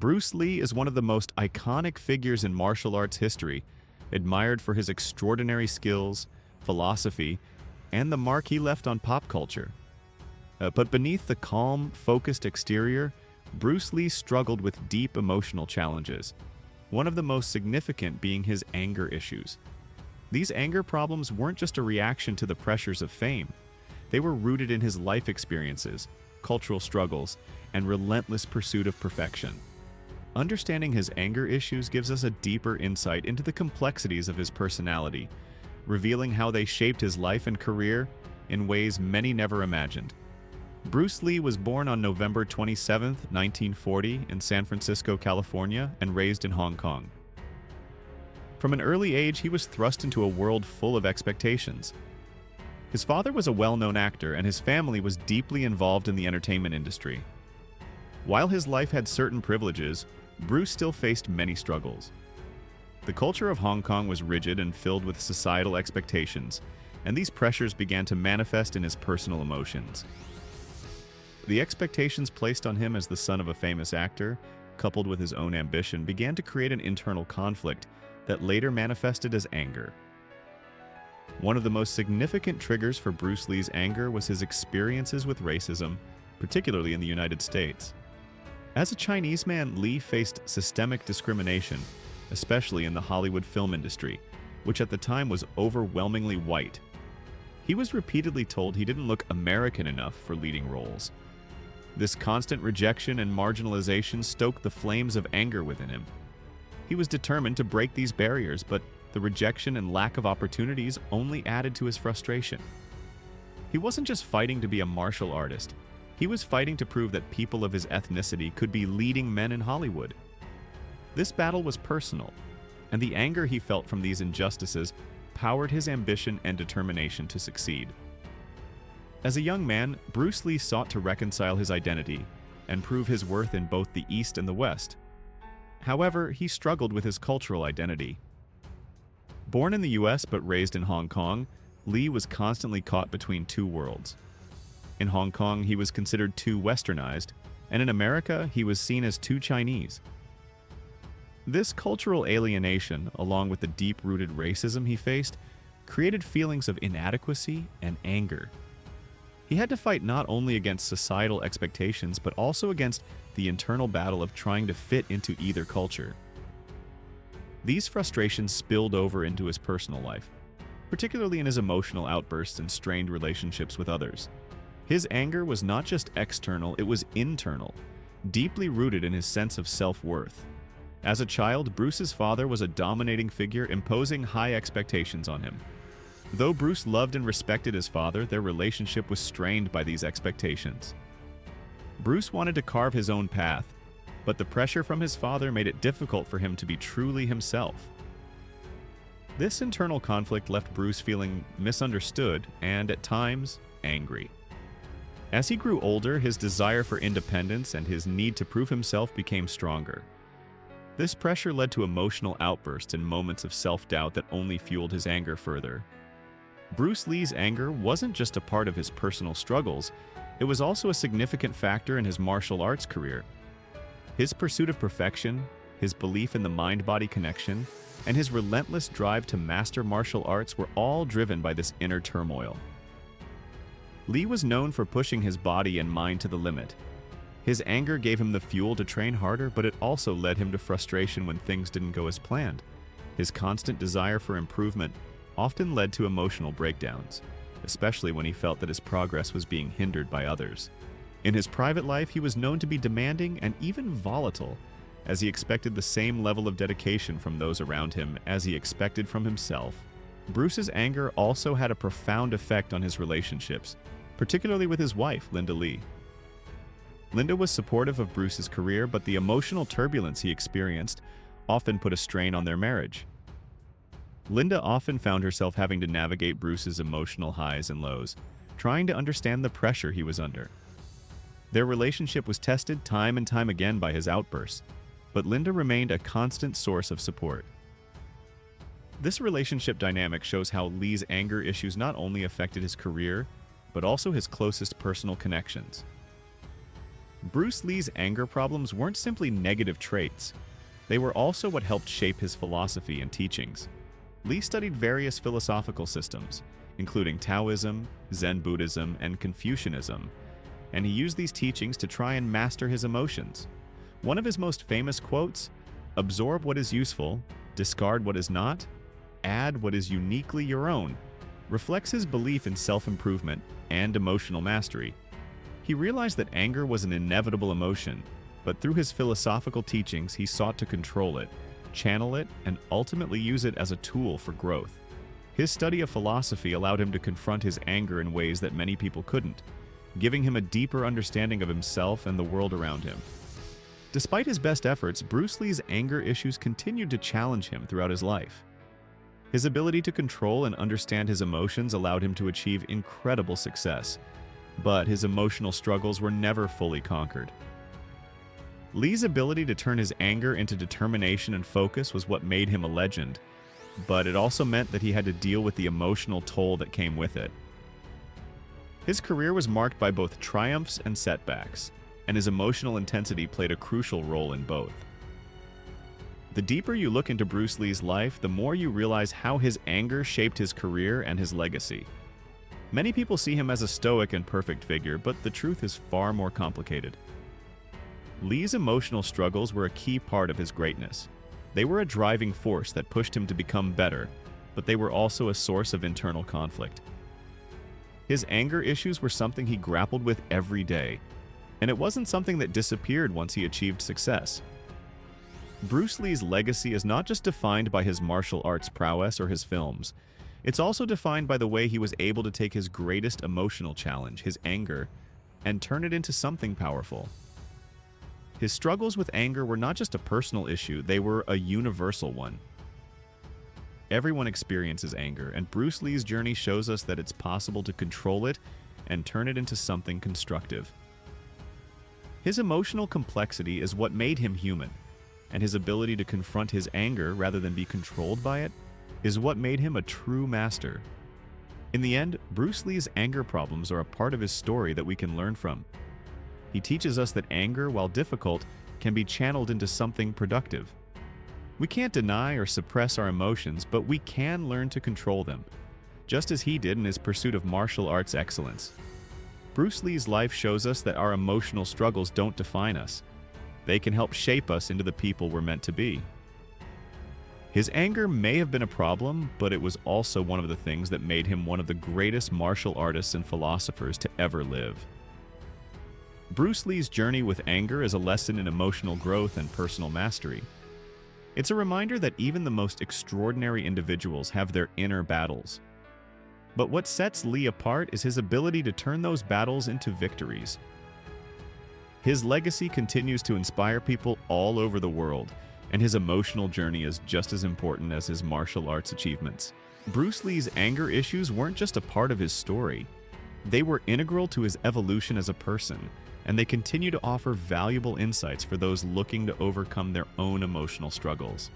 Bruce Lee is one of the most iconic figures in martial arts history, admired for his extraordinary skills, philosophy, and the mark he left on pop culture. But beneath the calm, focused exterior, Bruce Lee struggled with deep emotional challenges, one of the most significant being his anger issues. These anger problems weren't just a reaction to the pressures of fame. They were rooted in his life experiences, cultural struggles, and relentless pursuit of perfection. Understanding his anger issues gives us a deeper insight into the complexities of his personality, revealing how they shaped his life and career in ways many never imagined. Bruce Lee was born on November 27, 1940, in San Francisco, California, and raised in Hong Kong. From an early age, he was thrust into a world full of expectations. His father was a well-known actor, and his family was deeply involved in the entertainment industry. While his life had certain privileges, Bruce still faced many struggles. The culture of Hong Kong was rigid and filled with societal expectations, and these pressures began to manifest in his personal emotions. The expectations placed on him as the son of a famous actor, coupled with his own ambition, began to create an internal conflict that later manifested as anger. One of the most significant triggers for Bruce Lee's anger was his experiences with racism, particularly in the United States. As a Chinese man, Lee faced systemic discrimination, especially in the Hollywood film industry, which at the time was overwhelmingly white. He was repeatedly told he didn't look American enough for leading roles. This constant rejection and marginalization stoked the flames of anger within him. He was determined to break these barriers, but the rejection and lack of opportunities only added to his frustration. He wasn't just fighting to be a martial artist. He was fighting to prove that people of his ethnicity could be leading men in Hollywood. This battle was personal, and the anger he felt from these injustices powered his ambition and determination to succeed. As a young man, Bruce Lee sought to reconcile his identity and prove his worth in both the East and the West. However, he struggled with his cultural identity. Born in the US but raised in Hong Kong, Lee was constantly caught between two worlds. In Hong Kong, he was considered too westernized, and in America, he was seen as too Chinese. This cultural alienation, along with the deep-rooted racism he faced, created feelings of inadequacy and anger. He had to fight not only against societal expectations, but also against the internal battle of trying to fit into either culture. These frustrations spilled over into his personal life, particularly in his emotional outbursts and strained relationships with others. His anger was not just external, it was internal, deeply rooted in his sense of self-worth. As a child, Bruce's father was a dominating figure, imposing high expectations on him. Though Bruce loved and respected his father, their relationship was strained by these expectations. Bruce wanted to carve his own path, but the pressure from his father made it difficult for him to be truly himself. This internal conflict left Bruce feeling misunderstood and, at times, angry. As he grew older, his desire for independence and his need to prove himself became stronger. This pressure led to emotional outbursts and moments of self-doubt that only fueled his anger further. Bruce Lee's anger wasn't just a part of his personal struggles, it was also a significant factor in his martial arts career. His pursuit of perfection, his belief in the mind-body connection, and his relentless drive to master martial arts were all driven by this inner turmoil. Lee was known for pushing his body and mind to the limit. His anger gave him the fuel to train harder, but it also led him to frustration when things didn't go as planned. His constant desire for improvement often led to emotional breakdowns, especially when he felt that his progress was being hindered by others. In his private life, he was known to be demanding and even volatile, as he expected the same level of dedication from those around him as he expected from himself. Bruce's anger also had a profound effect on his relationships, particularly with his wife, Linda Lee. Linda was supportive of Bruce's career, but the emotional turbulence he experienced often put a strain on their marriage. Linda often found herself having to navigate Bruce's emotional highs and lows, trying to understand the pressure he was under. Their relationship was tested time and time again by his outbursts, but Linda remained a constant source of support. This relationship dynamic shows how Lee's anger issues not only affected his career, but also his closest personal connections. Bruce Lee's anger problems weren't simply negative traits. They were also what helped shape his philosophy and teachings. Lee studied various philosophical systems, including Taoism, Zen Buddhism, and Confucianism, and he used these teachings to try and master his emotions. One of his most famous quotes, "Absorb what is useful, discard what is not, add what is uniquely your own," reflects his belief in self-improvement and emotional mastery. He realized that anger was an inevitable emotion, but through his philosophical teachings, he sought to control it, channel it, and ultimately use it as a tool for growth. His study of philosophy allowed him to confront his anger in ways that many people couldn't, giving him a deeper understanding of himself and the world around him. Despite his best efforts, Bruce Lee's anger issues continued to challenge him throughout his life. His ability to control and understand his emotions allowed him to achieve incredible success, but his emotional struggles were never fully conquered. Lee's ability to turn his anger into determination and focus was what made him a legend, but it also meant that he had to deal with the emotional toll that came with it. His career was marked by both triumphs and setbacks, and his emotional intensity played a crucial role in both. The deeper you look into Bruce Lee's life, the more you realize how his anger shaped his career and his legacy. Many people see him as a stoic and perfect figure, but the truth is far more complicated. Lee's emotional struggles were a key part of his greatness. They were a driving force that pushed him to become better, but they were also a source of internal conflict. His anger issues were something he grappled with every day, and it wasn't something that disappeared once he achieved success. Bruce Lee's legacy is not just defined by his martial arts prowess or his films. It's also defined by the way he was able to take his greatest emotional challenge, his anger, and turn it into something powerful. His struggles with anger were not just a personal issue, they were a universal one. Everyone experiences anger, and Bruce Lee's journey shows us that it's possible to control it and turn it into something constructive. His emotional complexity is what made him human, and his ability to confront his anger rather than be controlled by it is what made him a true master. In the end, Bruce Lee's anger problems are a part of his story that we can learn from. He teaches us that anger, while difficult, can be channeled into something productive. We can't deny or suppress our emotions, but we can learn to control them, just as he did in his pursuit of martial arts excellence. Bruce Lee's life shows us that our emotional struggles don't define us. They can help shape us into the people we're meant to be. His anger may have been a problem, but it was also one of the things that made him one of the greatest martial artists and philosophers to ever live. Bruce Lee's journey with anger is a lesson in emotional growth and personal mastery. It's a reminder that even the most extraordinary individuals have their inner battles. But what sets Lee apart is his ability to turn those battles into victories. His legacy continues to inspire people all over the world, and his emotional journey is just as important as his martial arts achievements. Bruce Lee's anger issues weren't just a part of his story. They were integral to his evolution as a person, and they continue to offer valuable insights for those looking to overcome their own emotional struggles.